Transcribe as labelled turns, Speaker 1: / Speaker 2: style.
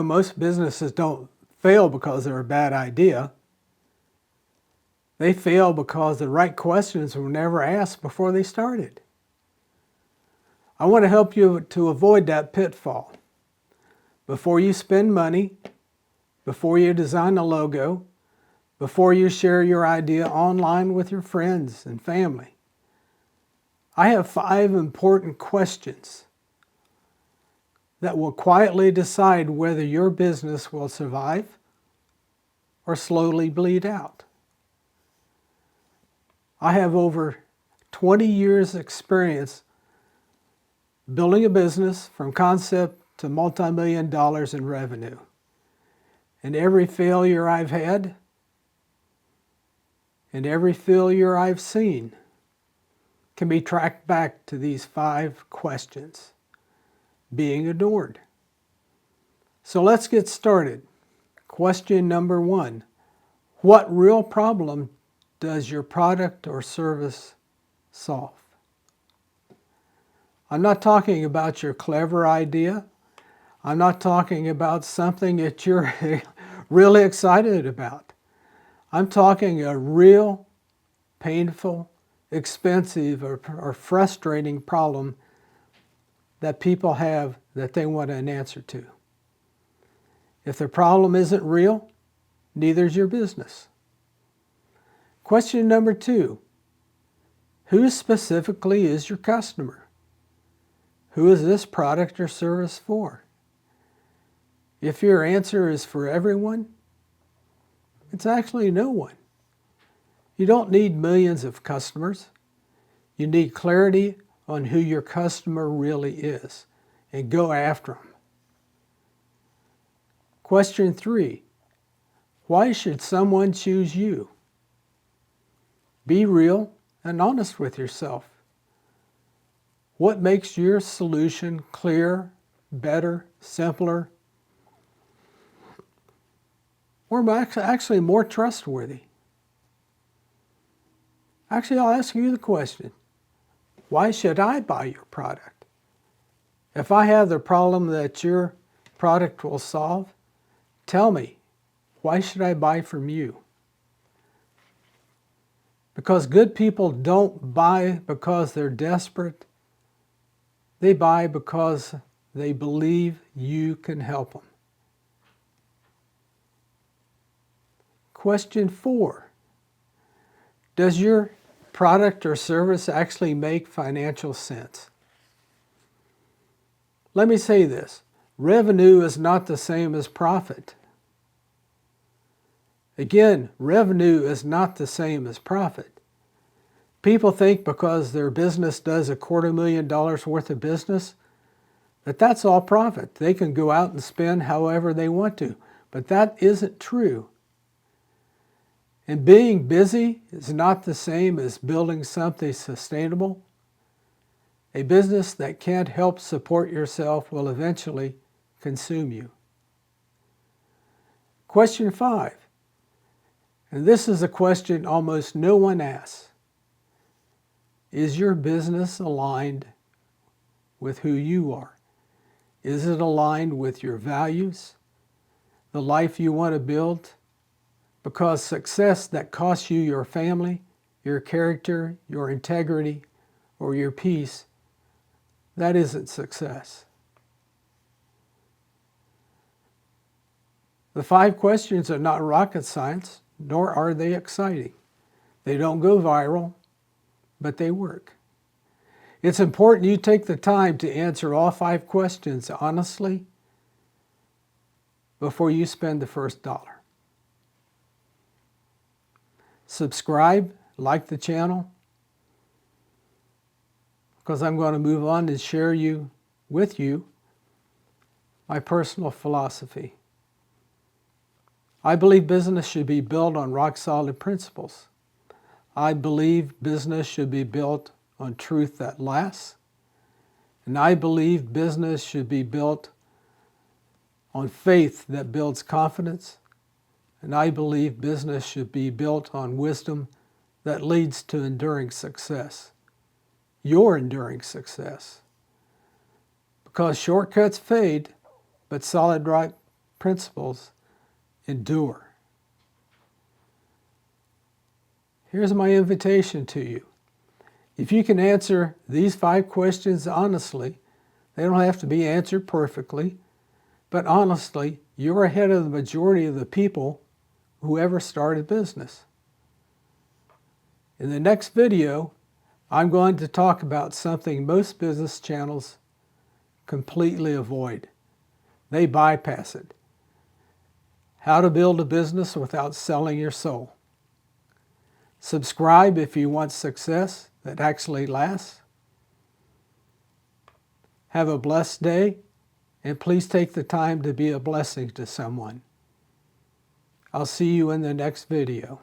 Speaker 1: Most businesses don't fail because they're a bad idea. They fail because the right questions were never asked before they started. I want to help you to avoid that pitfall. Before you spend money, before you design a logo, before you share your idea online with your friends and family, I have 5 important questions that will quietly decide whether your business will survive or slowly bleed out. I have over 20 years experience building a business from concept to multi-million dollars in revenue. And every failure I've had and every failure I've seen can be tracked back to these 5 questions being adored. So let's get started. Question number 1. What real problem does your product or service solve? I'm not talking about your clever idea. I'm not talking about something that you're really excited about. I'm talking a real, painful, expensive, or frustrating problem that people have that they want an answer to. If the problem isn't real, neither is your business. Question number 2. Who specifically is your customer? Who is this product or service for? If your answer is for everyone, it's actually no one. You don't need millions of customers. You need clarity on who your customer really is and go after them. Question 3. Why should someone choose you? Be real and honest with yourself. What makes your solution clear, better, simpler, or actually more trustworthy? Actually, I'll ask you the question. Why should I buy your product? If I have the problem that your product will solve, tell me, why should I buy from you? Because good people don't buy because they're desperate. They buy because they believe you can help them. Question 4. Does your product or service actually make financial sense? Let me say this. Revenue is not the same as profit. Again, revenue is not the same as profit. People think because their business does $250,000 worth of business, that's all profit. They can go out and spend however they want to, but that isn't true. And being busy is not the same as building something sustainable. A business that can't help support yourself will eventually consume you. Question 5. And this is a question almost no one asks. Is your business aligned with who you are? Is it aligned with your values, the life you want to build? Because success that costs you your family, your character, your integrity, or your peace, that isn't success. The 5 questions are not rocket science, nor are they exciting. They don't go viral, but they work. It's important you take the time to answer all 5 questions honestly before you spend the first dollar. Subscribe, like the channel, because I'm going to move on and share with you my personal philosophy. I believe business should be built on rock-solid principles. I believe business should be built on truth that lasts. And I believe business should be built on faith that builds confidence. And I believe business should be built on wisdom that leads to enduring success. Your enduring success. Because shortcuts fade, but solid rock principles endure. Here's my invitation to you. If you can answer these 5 questions honestly, they don't have to be answered perfectly, but honestly, you're ahead of the majority of the people who ever started business. In the next video, I'm going to talk about something most business channels completely avoid. They bypass it. How to build a business without selling your soul. Subscribe if you want success that actually lasts. Have a blessed day, and please take the time to be a blessing to someone. I'll see you in the next video.